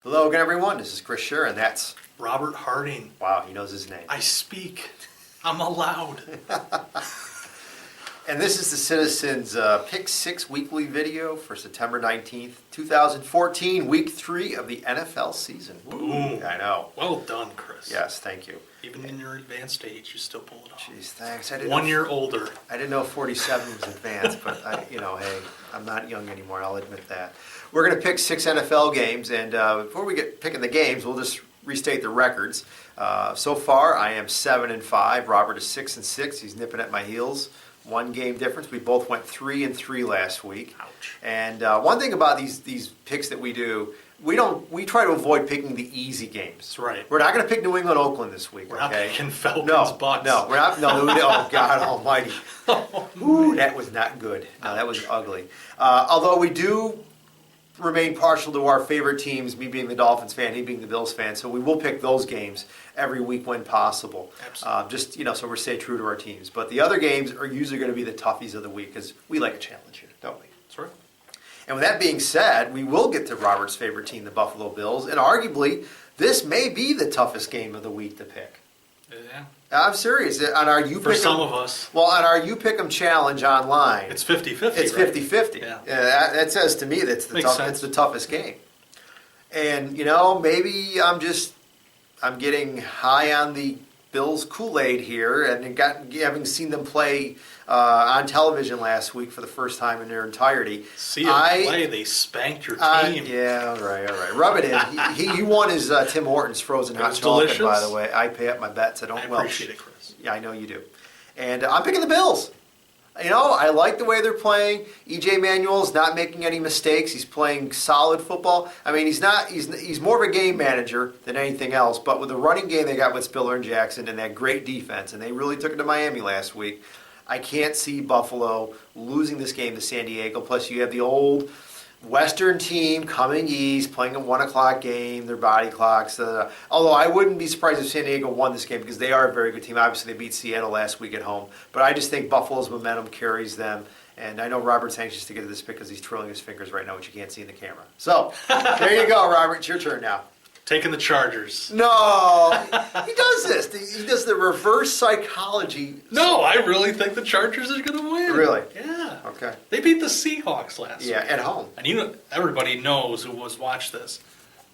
Hello again, everyone. This is Chris Scher, and that's... Robert Harding. Wow, he knows his name. I speak. I'm allowed. And this is the Citizens Pick 6 weekly video for September 19th, 2014, Week 3 of the NFL season. Boom. I know. Well done, Chris. Yes, thank you. Even in your advanced age, you still pull it off. Jeez, thanks. I didn't 1 know, year older. I didn't know 47 was advanced, but hey, I'm not young anymore. I'll admit that. We're going to pick 6 NFL games, and before we get picking the games, we'll just restate the records. So far, I am 7-5. Robert is 6-6. He's nipping at my heels. 1 game difference. We both went 3-3 last week. Ouch. And one thing about these picks that we do, we try to avoid picking the easy games. That's right. We're not going to pick New England, Oakland this week. We're not picking Falcons, Bucks. No, we're not. No, oh God Almighty. Ooh, that was not good. No, that was ugly. Although we do remain partial to our favorite teams, me being the Dolphins fan, he being the Bills fan, so we will pick those games every week when possible. Absolutely. So we stay true to our teams. But the other games are usually going to be the toughies of the week because we like a challenge here, don't we? That's right. And with that being said, we will get to Robert's favorite team, the Buffalo Bills, and arguably this may be the toughest game of the week to pick. Yeah. I'm serious. On our You For Pick 'em, some of us. Well, on our You Pick 'em challenge online, It's 50-50, it's right? 50-50. Yeah. That says to me that's it's the toughest game. And maybe I'm getting high on the Bills Kool-Aid here, and having seen them play on television last week for the first time in their entirety. See them play, they spanked your team. Yeah, all right. Rub it in. He won his Tim Hortons frozen hot chocolate, delicious. by the way. I pay up my bets. I don't I welch. appreciate it, Chris. Yeah, I know you do. And I'm picking the Bills. I like the way they're playing. E.J. Manuel's not making any mistakes. He's playing solid football. I mean, he's more of a game manager than anything else. But with the running game they got with Spiller and Jackson and that great defense, and they really took it to Miami last week, I can't see Buffalo losing this game to San Diego. Plus, you have the old Western team coming east, playing a 1 o'clock game, their body clocks. Although I wouldn't be surprised if San Diego won this game because they are a very good team. Obviously, they beat Seattle last week at home. But I just think Buffalo's momentum carries them. And I know Robert's anxious to get to this pick because he's twirling his fingers right now, which you can't see in the camera. So, there you go, Robert. It's your turn now. Taking the Chargers. No! He does this. He does the reverse psychology. No, I really think the Chargers are going to win. Really? Yeah. Okay. They beat the Seahawks last week. Yeah, at home. And everybody knows who has watched this.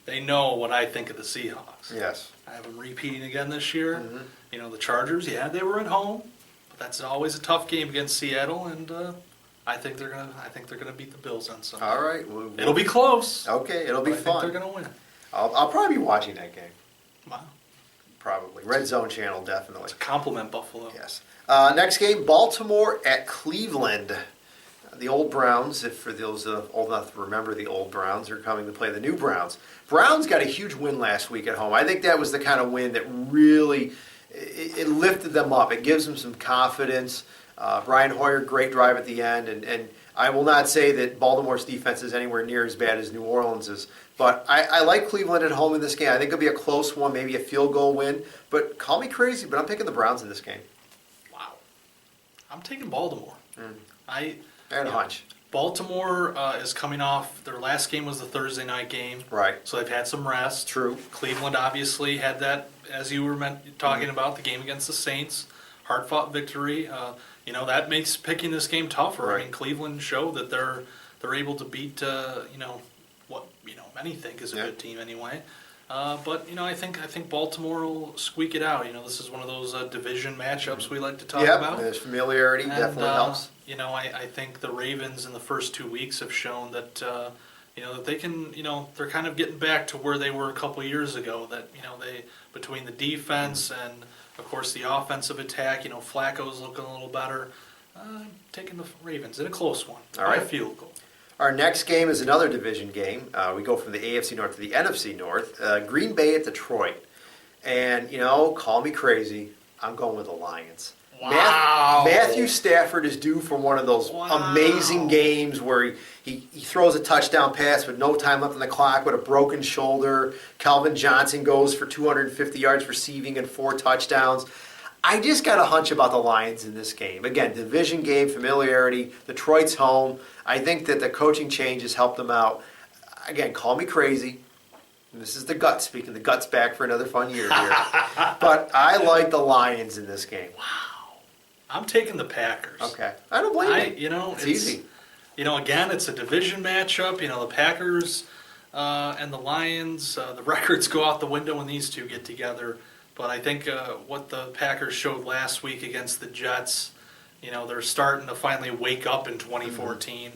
They know what I think of the Seahawks. Yes. I have them repeating again this year. Mm-hmm. The Chargers, they were at home, but that's always a tough game against Seattle, and I think they're gonna beat the Bills on Sunday. All right. It'll be close. Okay, it'll be I fun. think they're gonna win. I'll probably be watching that game. Wow. Probably. Red Zone channel, definitely. It's a compliment, Buffalo. Yes. Next game, Baltimore at Cleveland. The old Browns, if for those old enough to remember the old Browns, are coming to play the new Browns. Browns got a huge win last week at home. I think that was the kind of win that really it lifted them up. It gives them some confidence. Brian Hoyer, great drive at the end. And I will not say that Baltimore's defense is anywhere near as bad as New Orleans's. But I like Cleveland at home in this game. I think it'll be a close one, maybe a field goal win. But call me crazy, but I'm picking the Browns in this game. Wow. I'm taking Baltimore. I had a hunch. Baltimore is coming off, their last game was the Thursday night game. Right. So they've had some rest. True. Cleveland obviously had that, as you were talking about, the game against the Saints. Hard-fought victory. That makes picking this game tougher. Right. I mean, Cleveland showed that they're able to beat, what many think is a good team anyway. But I think Baltimore will squeak it out. This is one of those division matchups we like to talk about. There's familiarity, definitely helps. I think the Ravens in the first 2 weeks have shown that that they can. They're kind of getting back to where they were a couple years ago. That they between the defense and of course the offensive attack. Flacco's looking a little better. Taking the Ravens in a close one. All right. By a field goal. Our next game is another division game. We go from the AFC North to the NFC North. Green Bay at Detroit. And, call me crazy, I'm going with the Lions. Wow. Matthew Stafford is due for one of those amazing games where he throws a touchdown pass with no time left on the clock with a broken shoulder. Calvin Johnson goes for 250 yards receiving and 4 touchdowns. I just got a hunch about the Lions in this game. Again, division game, familiarity. Detroit's home. I think that the coaching changes helped them out. Again, call me crazy. And this is the guts speaking. The guts back for another fun year here. But I like the Lions in this game. Wow. I'm taking the Packers. Okay. I don't blame you. It's easy. Again, it's a division matchup. The Packers and the Lions, the records go out the window when these two get together. But I think what the Packers showed last week against the Jets, they're starting to finally wake up in 2014.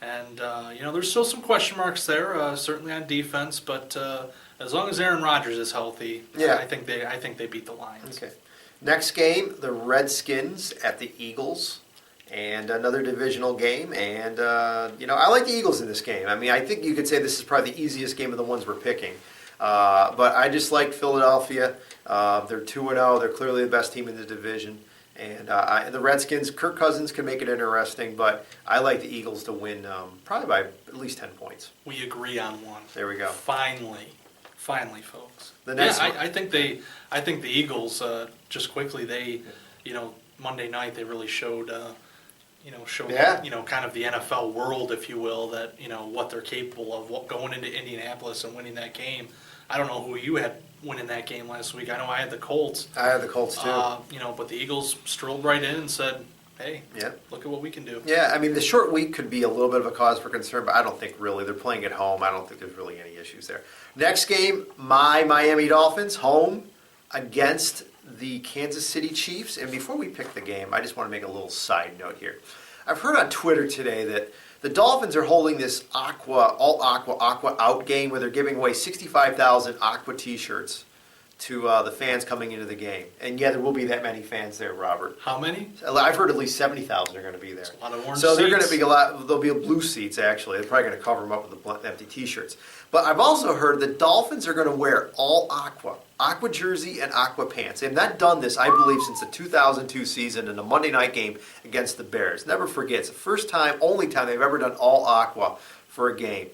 And, there's still some question marks there, certainly on defense. But as long as Aaron Rodgers is healthy, I think they beat the Lions. Okay. Next game, the Redskins at the Eagles. And another divisional game. And, I like the Eagles in this game. I mean, I think you could say this is probably the easiest game of the ones we're picking. But I just like Philadelphia. They're 2-0. They're clearly the best team in the division. And the Redskins, Kirk Cousins can make it interesting, but I like the Eagles to win probably by at least 10 points. We agree on one. There we go. Finally, folks. The next one. I think the Eagles just quickly Monday night they really showed kind of the NFL world, if you will, that what they're capable of going into Indianapolis and winning that game. I don't know who you had winning that game last week. I know I had the Colts. I had the Colts too. But the Eagles strolled right in and said, hey, look at what we can do. Yeah, I mean, the short week could be a little bit of a cause for concern, but I don't think really. They're playing at home. I don't think there's really any issues there. Next game, my Miami Dolphins, home against the Kansas City Chiefs. And before we pick the game, I just want to make a little side note here. I've heard on Twitter today that the Dolphins are holding this all aqua out game where they're giving away 65,000 aqua T-shirts to the fans coming into the game. And there will be that many fans there, Robert. How many? I've heard at least 70,000 are going to be there. That's a lot of orange so they're going seats. to be there'll be blue seats, actually. They're probably going to cover them up with the empty T-shirts. But I've also heard the Dolphins are going to wear all aqua jersey and aqua pants. They have not done this, I believe, since the 2002 season in the Monday night game against the Bears. Never forget, it's the first time, only time they've ever done all aqua for a game.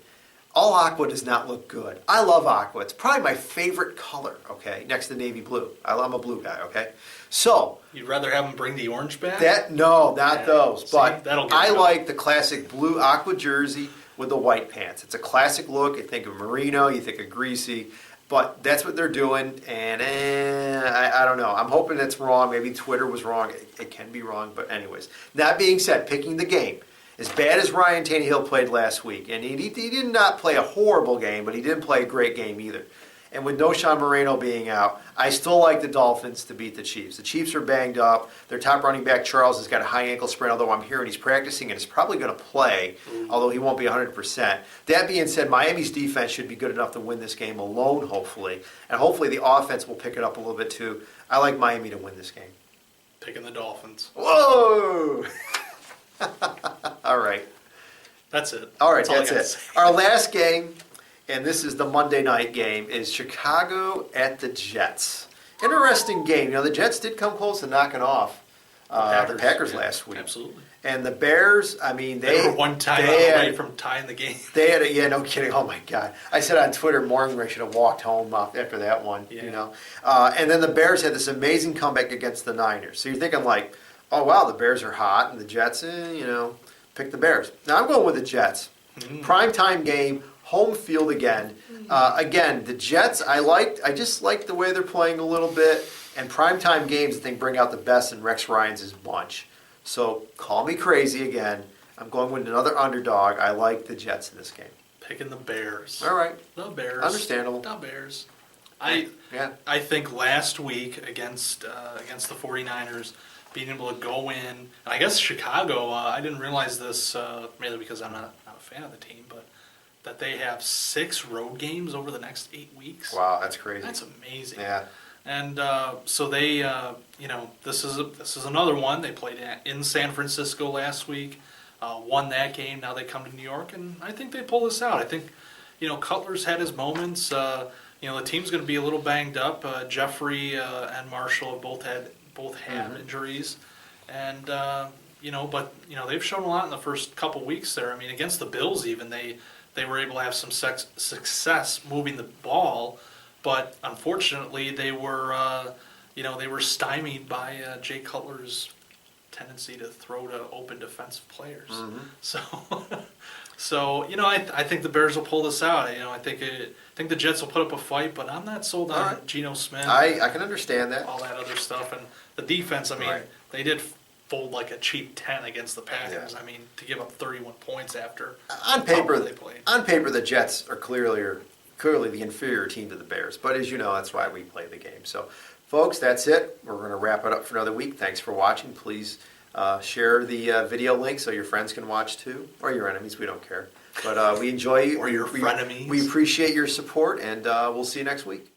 All aqua does not look good. I love aqua. It's probably my favorite color, okay, next to navy blue. I'm a blue guy, okay? So you'd rather have them bring the orange back? Those. But that'll get I like the classic blue aqua jersey with the white pants. It's a classic look. You think of merino, you think of greasy. But that's what they're doing, and I don't know. I'm hoping it's wrong. Maybe Twitter was wrong. It can be wrong, but anyways. That being said, picking the game. As bad as Ryan Tannehill played last week, and he did not play a horrible game, but he didn't play a great game either. And with Noshan Moreno being out, I still like the Dolphins to beat the Chiefs. The Chiefs are banged up. Their top running back, Charles, has got a high ankle sprain, although I'm hearing he's practicing and is probably going to play, although he won't be 100%. That being said, Miami's defense should be good enough to win this game alone, hopefully. And hopefully the offense will pick it up a little bit too. I like Miami to win this game. Picking the Dolphins. Whoa! All right. That's it. All right, that's it. Our last game, and this is the Monday night game, is Chicago at the Jets. Interesting game. The Jets did come close to knocking off the Packers last week. Absolutely. And the Bears, I mean, they were one time away from tying the game. They had no kidding. Oh my God! I said on Twitter, Morgan should have walked home after that one. Yeah. And then the Bears had this amazing comeback against the Niners. So you're thinking like, oh wow, the Bears are hot, and the Jets, pick the Bears. Now I'm going with the Jets. Primetime game, home field again. Again, the Jets, I just like the way they're playing a little bit. And primetime games, I think, bring out the best in Rex Ryan's bunch. So call me crazy again. I'm going with another underdog. I like the Jets in this game. Picking the Bears. All right. The Bears. Understandable. The Bears. I think last week against the 49ers, being able to go in, and I guess Chicago, I didn't realize this, mainly because I'm not a fan of the team, but that they have 6 road games over the next 8 weeks. Wow, that's crazy. That's amazing. Yeah. And so they, this is another one. They played in San Francisco last week, won that game. Now they come to New York, and I think they pull this out. I think, Cutler's had his moments. The team's going to be a little banged up. Jeffrey and Marshall have both had injuries, and they've shown a lot in the first couple weeks there. I mean, against the Bills, even they were able to have some success moving the ball. But unfortunately, they were stymied by Jay Cutler's tendency to throw to open defensive players. So, So, I think the Bears will pull this out. I think the Jets will put up a fight, but I'm not sold on Alright. Geno Smith. I can understand that. All that other stuff. And the defense, Right. they did fold like a cheap 10 against the Packers. Yeah. To give up 31 points after On paper, they played. the Jets are clearly the inferior team to the Bears. But as you know, that's why we play the game. So, folks, that's it. We're going to wrap it up for another week. Thanks for watching. Please share the video link so your friends can watch too, or your enemies. We don't care. But we enjoy you. Or your frenemies. We appreciate your support, and we'll see you next week.